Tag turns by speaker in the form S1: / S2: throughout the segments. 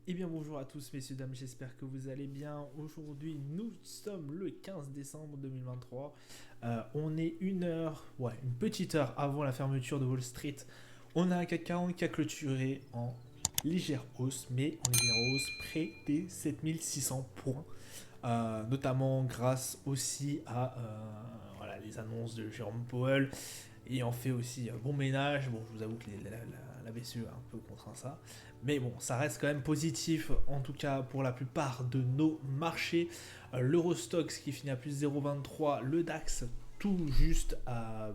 S1: Eh bien bonjour à tous messieurs dames, j'espère que vous allez bien. Aujourd'hui nous sommes le 15 décembre 2023. On est une petite heure avant la fermeture de Wall Street. On a un CAC 40 qui a clôturé en légère hausse, mais en légère hausse près des 7600 points. Notamment grâce aussi à les annonces de Jérôme Powell ayant fait aussi bon ménage. Bon, je vous avoue que la BCE a un peu contraint ça. Mais bon, ça reste quand même positif, en tout cas pour la plupart de nos marchés. L'Eurostox qui finit à plus 0,23, le DAX tout juste à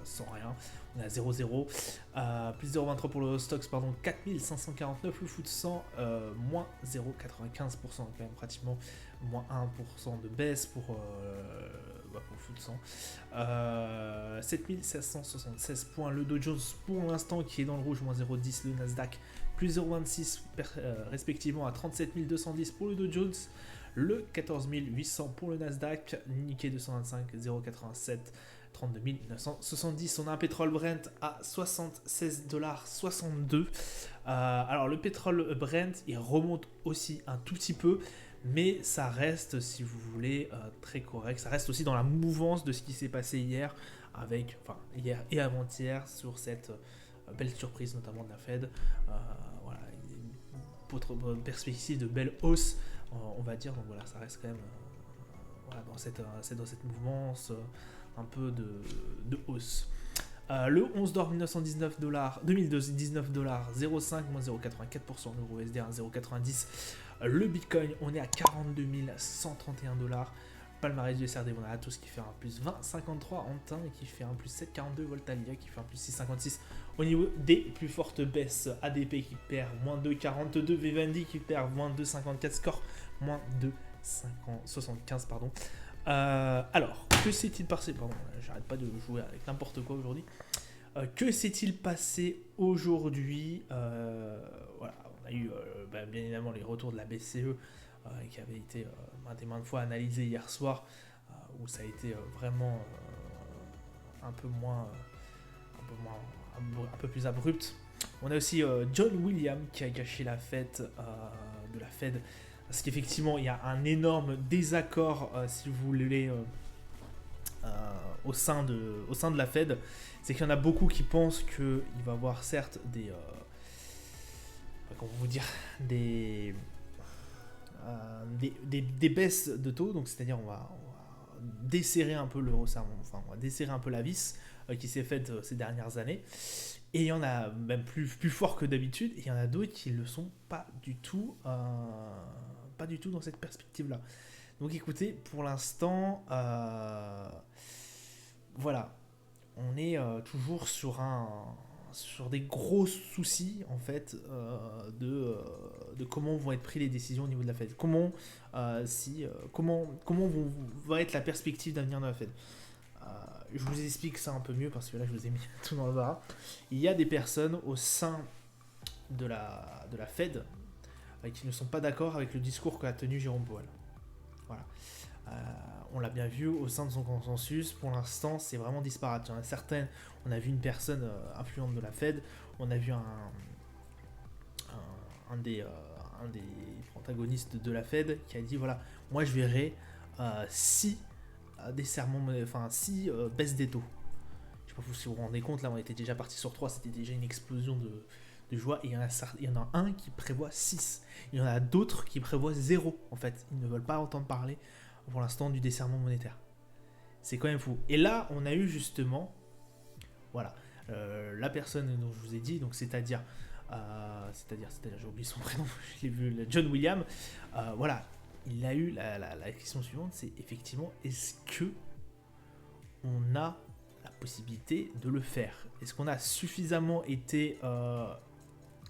S1: sans rien, on est à 0,0. Plus 0,23 pour l'Eurostox, pardon, 4549, le FTSE 100, moins 0,95%, quand même pratiquement moins 1% de baisse pour le FTSE 100. 7776 points, le Dow Jones pour l'instant qui est dans le rouge, moins 0,10, le Nasdaq plus 0,26 respectivement à 37 210 pour le Dow Jones, le 14 800 pour le Nasdaq, Nikkei 225 0,87, 32 970. On a un pétrole Brent à 76,62 $. Alors le pétrole Brent il remonte aussi un tout petit peu, mais ça reste, si vous voulez, très correct. Ça reste aussi dans la mouvance de ce qui s'est passé hier, hier et avant-hier, sur cette belle surprise notamment de la Fed. Voilà, une perspective de belle hausse, on va dire. Donc voilà, ça reste quand même dans cette mouvance un peu de hausse. Le 11 d'or 2019 $0,5 moins 0,84%, l'euro USD à 0,90. Le Bitcoin, on est à 42 131 $. Palmarès du SRD, on a Atos qui fait un plus 20,53, Antin qui fait un plus 7,42, Voltalia qui fait un plus 6,56. Au niveau des plus fortes baisses, ADP qui perd moins 2,42, Vivendi qui perd moins 2,54, Score moins 2,75, pardon. Alors, que s'est-il passé? Pardon, j'arrête pas de jouer avec n'importe quoi aujourd'hui. Que s'est-il passé aujourd'hui? Voilà, on a eu bien évidemment les retours de la BCE qui avait été maintes et maintes fois analysé hier soir, où ça a été vraiment un peu plus abrupt. On a aussi John Williams qui a gâché la fête de la Fed, parce qu'effectivement il y a un énorme désaccord, si vous voulez, au sein de la Fed. C'est qu'il y en a beaucoup qui pensent qu'il va y avoir certes comment vous dire, des baisses de taux, donc c'est-à-dire on va desserrer un peu on va desserrer un peu la vis qui s'est faite ces dernières années. Et il y en a même plus fort que d'habitude, et il y en a d'autres qui ne le sont pas du tout dans cette perspective-là. Donc écoutez, pour l'instant, voilà, on est toujours sur des gros soucis en fait, de comment vont être prises les décisions au niveau de la Fed. Comment va être la perspective d'avenir de la Fed. Je vous explique ça un peu mieux parce que là je vous ai mis tout dans le bar. Il y a des personnes au sein de la Fed qui ne sont pas d'accord avec le discours qu'a tenu Jérôme Powell. Voilà. On l'a bien vu au sein de son consensus. Pour l'instant, c'est vraiment disparate. Il y en a certaines, on a vu une personne influente de la Fed, on a vu un des protagonistes de la Fed qui a dit voilà, moi je verrai 6 baisses des taux. Je sais pas si vous vous rendez compte, là on était déjà parti sur 3, c'était déjà une explosion de joie, et il y en a un qui prévoit 6. Il y en a d'autres qui prévoient 0 en fait. Ils ne veulent pas entendre parler pour l'instant du desserrement monétaire. C'est quand même fou. Et là, on a eu justement, voilà, la personne dont je vous ai dit, donc c'est-à-dire, j'ai oublié son prénom, je l'ai vu, John Williams. Voilà, il a eu la question suivante, c'est effectivement, est-ce que on a la possibilité de le faire? Est-ce qu'on a suffisamment été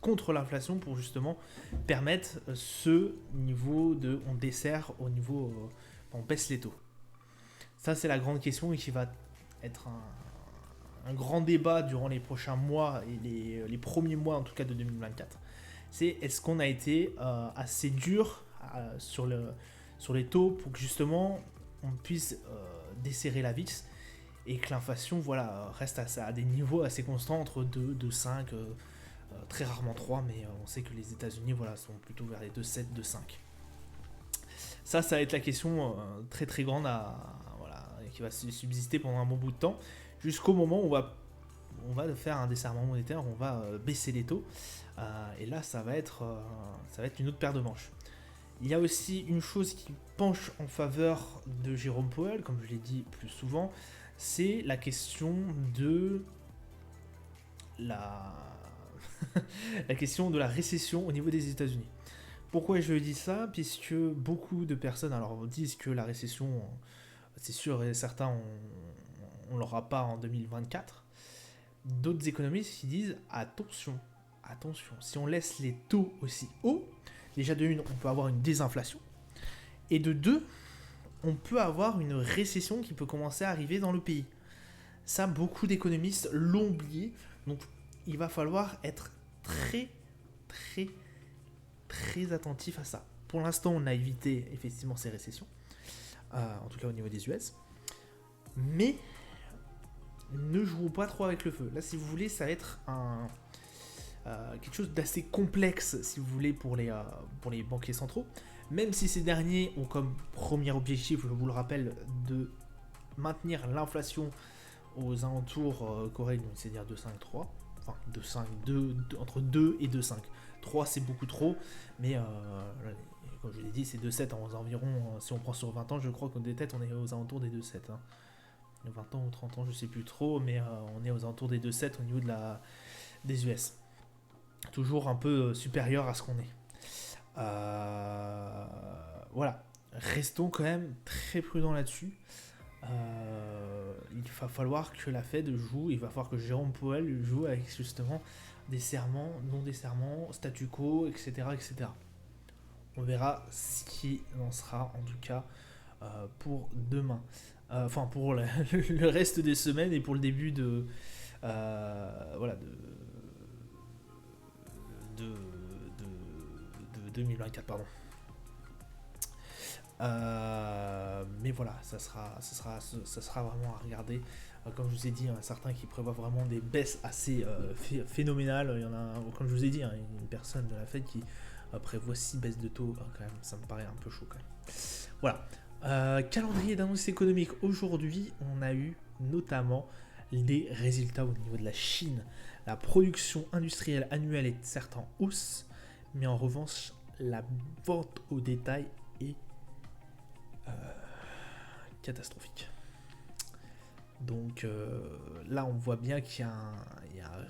S1: contre l'inflation pour justement permettre ce niveau de on dessert au niveau on baisse les taux? Ça c'est la grande question, et qui va être un grand débat durant les prochains mois et les premiers mois en tout cas de 2024. C'est est-ce qu'on a été assez dur sur les taux pour que justement on puisse desserrer la vis, et que l'inflation reste à des niveaux assez constants entre 2, 5, Très rarement 3, mais on sait que les États-Unis voilà, sont plutôt vers les 2,7, 2,5. Ça va être la question très très grande voilà, qui va se subsister pendant un bon bout de temps, jusqu'au moment où on va faire un desserrement monétaire, on va baisser les taux, et là ça va être une autre paire de manches. Il y a aussi une chose qui penche en faveur de Jérôme Powell, comme je l'ai dit plus souvent, c'est la question de la question de la récession au niveau des États-Unis. Pourquoi je dis ça? Puisque beaucoup de personnes disent que la récession, c'est sûr et certain, on ne l'aura pas en 2024. D'autres économistes qui disent attention, si on laisse les taux aussi hauts, déjà de une, on peut avoir une désinflation, et de deux, on peut avoir une récession qui peut commencer à arriver dans le pays. Ça, beaucoup d'économistes l'ont oublié, donc il va falloir être très, très, très attentif à ça. Pour l'instant, on a évité effectivement ces récessions, en tout cas au niveau des US, mais ne jouons pas trop avec le feu. Là, si vous voulez, ça va être quelque chose d'assez complexe, si vous voulez, pour les banquiers centraux, même si ces derniers ont comme premier objectif, je vous le rappelle, de maintenir l'inflation aux alentours corrects, donc c'est-à-dire 2,5-3, enfin 2,5, entre 2 et 2,5. 3 c'est beaucoup trop, mais comme je l'ai dit, c'est 2,7 environ, si on prend sur 20 ans, je crois qu'au des têtes, on est aux alentours des 2,7. 20 ans ou 30 ans, je sais plus trop, mais on est aux alentours des 2,7 au niveau des US. Toujours un peu supérieur à ce qu'on est. Voilà. Restons quand même très prudents là-dessus. Il va falloir que la Fed joue, il va falloir que Jérôme Powell joue avec justement des serments, non des serments, statu quo, etc., etc. On verra ce qui en sera en tout cas pour demain. Enfin pour le reste des semaines et pour le début de 2024, pardon. Mais voilà, ça sera vraiment à regarder. Comme je vous ai dit, il y en a certains qui prévoient vraiment des baisses assez phénoménales. Il y en a, comme je vous ai dit, une personne de la Fed qui prévoit 6 baisses de taux. Quand même, ça me paraît un peu chaud quand même. Voilà. Calendrier d'annonces économiques. Aujourd'hui, on a eu notamment les résultats au niveau de la Chine. La production industrielle annuelle est certes en hausse, mais en revanche, la vente au détail est catastrophique. Donc là, on voit bien qu'il y a un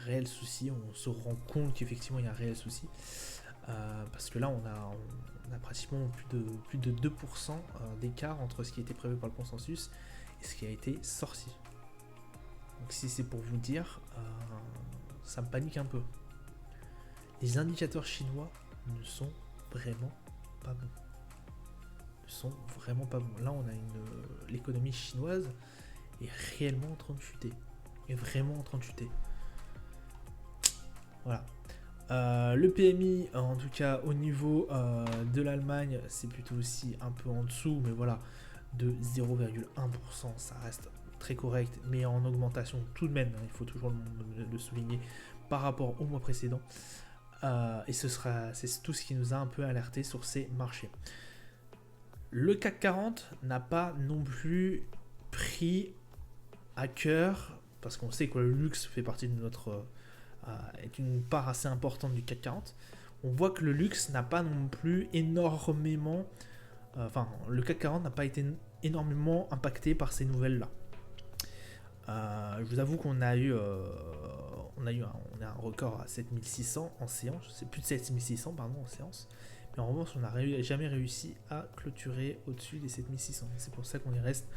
S1: réel souci. On se rend compte qu'effectivement, il y a un réel souci. Parce que là, on a pratiquement plus de 2% d'écart entre ce qui a été prévu par le consensus et ce qui a été sorti. Donc si c'est pour vous dire, ça me panique un peu. Les indicateurs chinois ne sont vraiment pas bons. Là, on a l'économie chinoise est réellement en train de chuter. Est vraiment en train de chuter. Voilà. Le PMI, en tout cas au niveau de l'Allemagne, c'est plutôt aussi un peu en dessous, mais voilà, de 0,1%, ça reste très correct, mais en augmentation tout de même, il faut toujours le souligner, par rapport au mois précédent. Et c'est tout ce qui nous a un peu alerté sur ces marchés. Le CAC 40 n'a pas non plus pris à cœur, parce qu'on sait que le luxe fait partie de est une part assez importante du CAC 40. On voit que le luxe n'a pas non plus énormément... le CAC 40 n'a pas été énormément impacté par ces nouvelles-là. Je vous avoue qu'on a eu un record à 7600 en séance, c'est plus de 7600 pardon en séance, mais en revanche on n'a jamais réussi à clôturer au-dessus des 7600. C'est pour ça qu'on y reste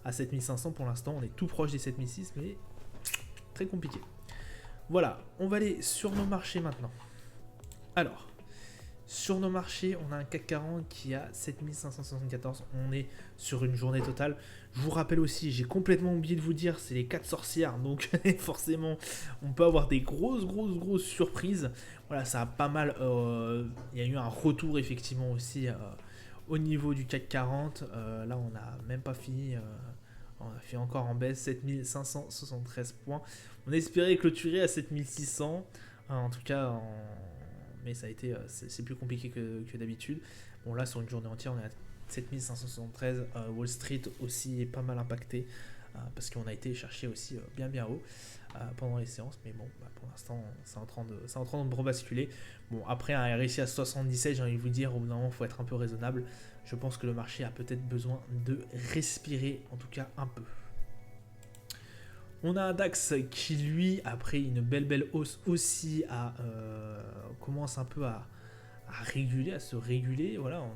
S1: à 7500 pour l'instant. On est tout proche des 7600, mais très compliqué. Voilà, on va aller sur nos marchés maintenant. Alors, sur nos marchés, on a un CAC 40 qui a 7574. On est sur une journée totale. Je vous rappelle aussi, j'ai complètement oublié de vous dire, c'est les 4 sorcières. Donc forcément, on peut avoir des grosses surprises. Voilà, ça a pas mal... Il y a eu un retour effectivement aussi au niveau du CAC 40. Là, on n'a même pas fini... on a fait encore en baisse, 7573 points. On espérait clôturer à 7600. En tout cas, mais ça a été, c'est plus compliqué que d'habitude. Bon, là, sur une journée entière, on est à 7573. Wall Street aussi est pas mal impacté parce qu'on a été chercher aussi bien haut pendant les séances. Mais bon, pour l'instant, c'est en train de rebasculer. Bon, après un RSI à 77, j'ai envie de vous dire, au bout d'un moment, il faut être un peu raisonnable. Je pense que le marché a peut-être besoin de respirer, en tout cas un peu. On a un DAX qui, lui, après une belle hausse aussi, commence un peu à réguler, à se réguler. Voilà, on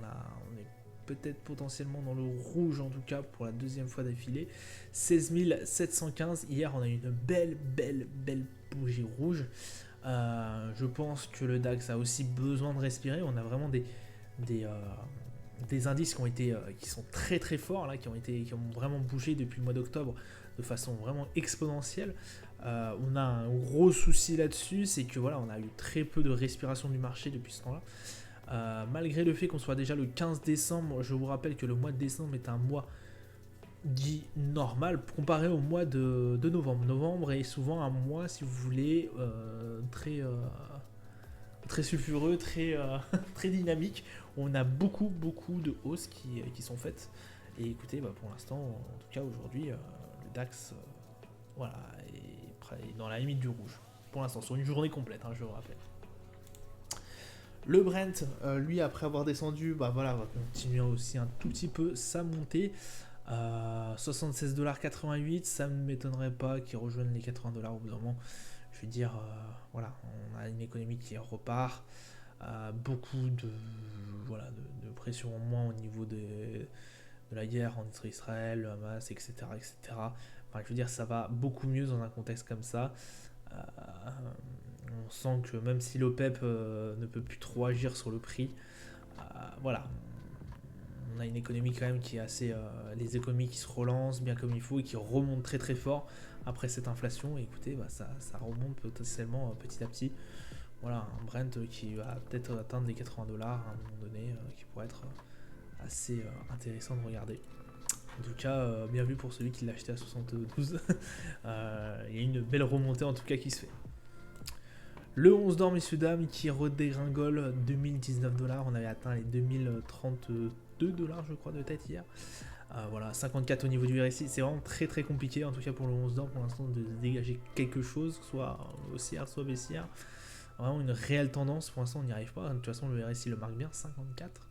S1: est peut-être potentiellement dans le rouge, en tout cas pour la deuxième fois d'affilée. 16 715. Hier, on a eu une belle bougie rouge. Je pense que le DAX a aussi besoin de respirer. On a vraiment des indices qui sont très forts là, qui ont vraiment bougé depuis le mois d'octobre de façon vraiment exponentielle. On a un gros souci là-dessus, c'est que voilà, on a eu très peu de respiration du marché depuis ce temps-là. Malgré le fait qu'on soit déjà le 15 décembre, je vous rappelle que le mois de décembre est un mois dit normal comparé au mois de novembre. Novembre est souvent un mois, si vous voulez, très sulfureux, très dynamique. On a beaucoup de hausses qui sont faites. Et écoutez, pour l'instant, en tout cas aujourd'hui, le DAX voilà, est dans la limite du rouge. Pour l'instant, sur une journée complète, je vous rappelle. Le Brent, lui, après avoir descendu, voilà, va continuer aussi un tout petit peu sa montée. 76,88$, ça ne m'étonnerait pas qu'il rejoigne les 80$ au bout d'un moment. Je veux dire, voilà, on a une économie qui repart, beaucoup de pression en moins au niveau de la guerre entre Israël, le Hamas, etc. Enfin, je veux dire, ça va beaucoup mieux dans un contexte comme ça. On sent que même si l'OPEP ne peut plus trop agir sur le prix, voilà, on a une économie quand même qui est assez... les économies qui se relancent bien comme il faut et qui remontent très fort après cette inflation. Et écoutez, ça remonte potentiellement petit à petit. Voilà, un Brent qui va peut-être atteindre les 80$ à un moment donné, qui pourrait être assez intéressant de regarder. En tout cas, bien vu pour celui qui l'a acheté à 72. Il y a une belle remontée en tout cas qui se fait. Le 11 d'or, messieurs dames, qui redégringole 2019$. On avait atteint les 2032$, je crois, de tête hier. Voilà, 54 au niveau du RSI. C'est vraiment très compliqué, en tout cas pour le 11 d'or, pour l'instant, de dégager quelque chose, soit haussière, soit baissière. Vraiment une réelle tendance. Pour l'instant, on n'y arrive pas. De toute façon, le RSI le marque bien, 54.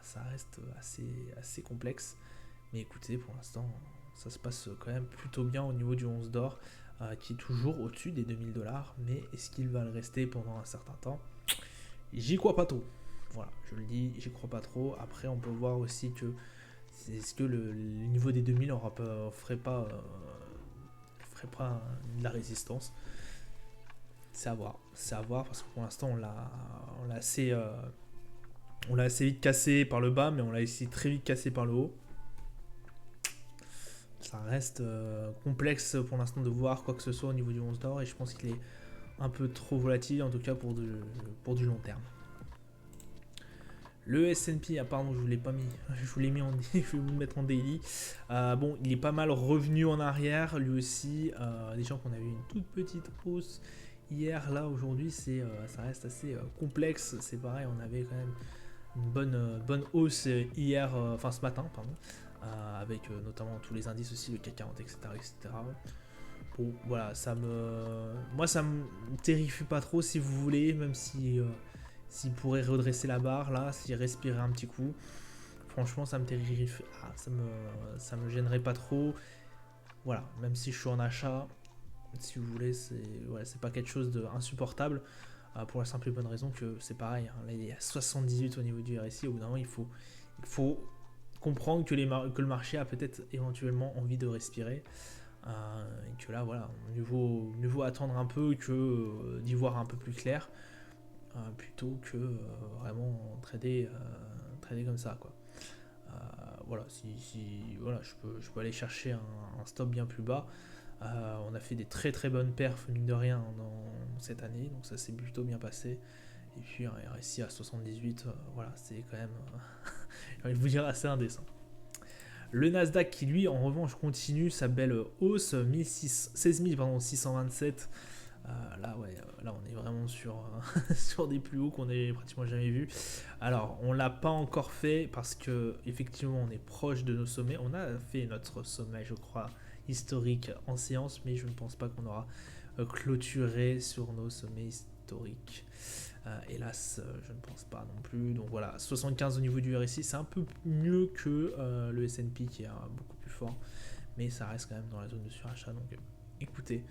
S1: Ça reste assez complexe. Mais écoutez, pour l'instant, ça se passe quand même plutôt bien au niveau du 11 d'or, qui est toujours au-dessus des 2000$. Mais est-ce qu'il va le rester pendant un certain temps? J'y crois pas trop. Voilà, je le dis, j'y crois pas trop. Après, on peut voir aussi que est-ce que le niveau des 2000 ferait pas de la résistance. C'est à voir parce que pour l'instant on l'a assez vite cassé par le bas, mais on l'a aussi très vite cassé par le haut. Ça reste complexe pour l'instant de voir quoi que ce soit au niveau du 11 d'or, et je pense qu'il est un peu trop volatile, en tout cas pour du long terme. Le S&P, pardon, je vous l'ai pas mis, je vous l'ai mis je vais vous le mettre en daily. Bon, il est pas mal revenu en arrière, lui aussi. Les gens qu'on avait une toute petite hausse hier, là aujourd'hui, ça reste assez complexe. C'est pareil, on avait quand même une bonne hausse hier, ce matin, pardon, avec notamment tous les indices aussi, le CAC 40, etc. Bon, voilà, moi ça me terrifie pas trop, si vous voulez, même si s'il pourrait redresser la barre là, s'il respirait un petit coup, franchement ça me terrifie, ça me gênerait pas trop. Voilà, même si je suis en achat, si vous voulez, c'est pas quelque chose d'insupportable, pour la simple et bonne raison que c'est pareil, là il est à 78 au niveau du RSI. Au bout d'un moment il faut comprendre que le marché a peut-être éventuellement envie de respirer, et que là voilà, mieux vaut attendre un peu que d'y voir un peu plus clair, plutôt que vraiment trader comme ça, quoi. Voilà, voilà, je peux aller chercher un stop bien plus bas. On a fait des très bonnes perfs, mine de rien, dans cette année, donc ça s'est plutôt bien passé. Et puis un RSI à 78, voilà, c'est quand même, j'ai envie de vous dire, assez indécent. Le Nasdaq qui, lui, en revanche, continue sa belle hausse, 16 627. Là, ouais, là on est vraiment sur, sur des plus hauts qu'on ait pratiquement jamais vus. Alors, on l'a pas encore fait parce que effectivement on est proche de nos sommets. On a fait notre sommet, je crois, historique en séance, mais je ne pense pas qu'on aura clôturé sur nos sommets historiques. Hélas, je ne pense pas non plus. Donc voilà, 75 au niveau du RSI, c'est un peu mieux que le S&P qui est beaucoup plus fort, mais ça reste quand même dans la zone de surachat. Donc écoutez,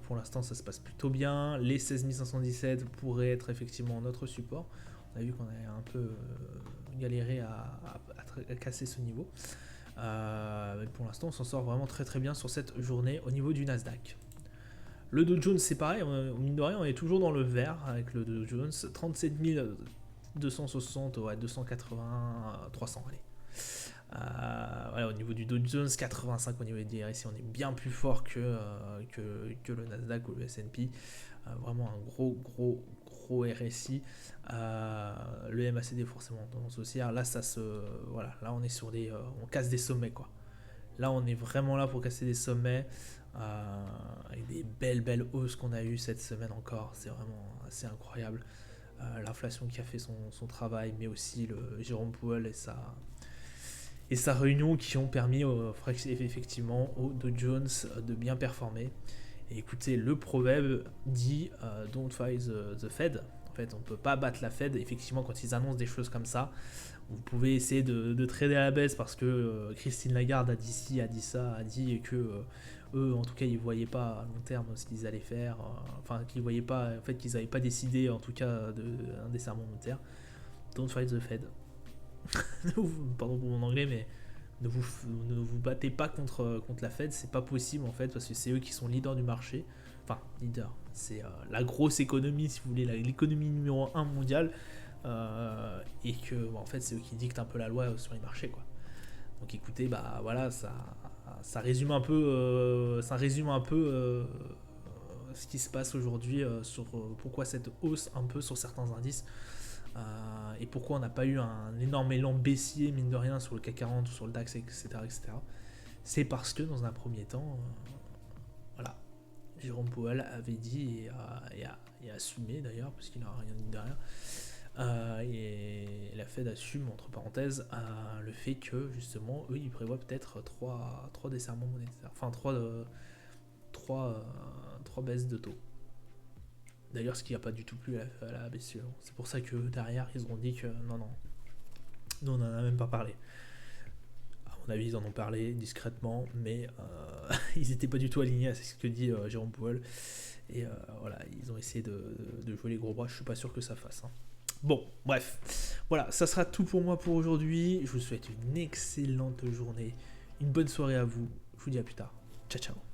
S1: pour l'instant ça se passe plutôt bien. Les 16 517 pourraient être effectivement notre support. On a vu qu'on a un peu galéré à casser ce niveau. Mais pour l'instant on s'en sort vraiment très très bien sur cette journée au niveau du Nasdaq. Le Dow Jones c'est pareil, mine de rien on est toujours dans le vert avec le Dow Jones, 37 260, ouais, 280, 300 allez. Voilà, au niveau du Dow Jones, 85 au niveau des RSI, on est bien plus fort que le Nasdaq ou le S&P. Vraiment un gros RSI. Le MACD forcément en tendance haussière. Là voilà, là on est sur on casse des sommets quoi. Là on est vraiment là pour casser des sommets. Avec des belles hausses qu'on a eues cette semaine encore, c'est vraiment assez incroyable. L'inflation qui a fait son travail, mais aussi le Jérôme Powell et sa réunion qui ont permis effectivement au Dow Jones de bien performer. Et écoutez, le proverbe dit don't fight the Fed. En fait, on ne peut pas battre la Fed. Effectivement, quand ils annoncent des choses comme ça, vous pouvez essayer de trader à la baisse parce que Christine Lagarde a dit ça, a dit que eux, en tout cas, ils ne voyaient pas à long terme ce qu'ils allaient faire. Enfin, qu'ils voyaient pas, en fait, qu'ils n'avaient pas décidé, en tout cas, d'un desserrement monétaire. Don't fight the Fed. Pardon pour mon anglais, mais ne vous battez pas contre la Fed, c'est pas possible en fait, parce que c'est eux qui sont leaders du marché. Enfin, leader, c'est la grosse économie, si vous voulez, l'économie numéro 1 mondiale, et que en fait, c'est eux qui dictent un peu la loi sur les marchés, quoi. Donc écoutez, bah voilà, ça résume un peu, ce qui se passe aujourd'hui sur pourquoi cette hausse un peu sur certains indices. Et pourquoi on n'a pas eu un énorme élan baissier, mine de rien, sur le CAC 40 ou sur le DAX, etc. C'est parce que, dans un premier temps, voilà, Jérôme Powell avait dit et assumé d'ailleurs, parce qu'il n'a rien dit derrière, et la Fed assume, entre parenthèses, le fait que, justement, eux, ils prévoient peut-être trois desserrements monétaires, enfin, trois baisses de taux. D'ailleurs, ce qui n'a pas du tout plu à la BCE. C'est pour ça que derrière, ils ont dit que non, nous on n'en a même pas parlé. À mon avis, ils en ont parlé discrètement, mais ils n'étaient pas du tout alignés à ce que dit Jérôme Powell. Et voilà, ils ont essayé de jouer les gros bras. Je suis pas sûr que ça fasse. Hein. Bon, bref. Voilà, ça sera tout pour moi pour aujourd'hui. Je vous souhaite une excellente journée, une bonne soirée à vous. Je vous dis à plus tard. Ciao, ciao.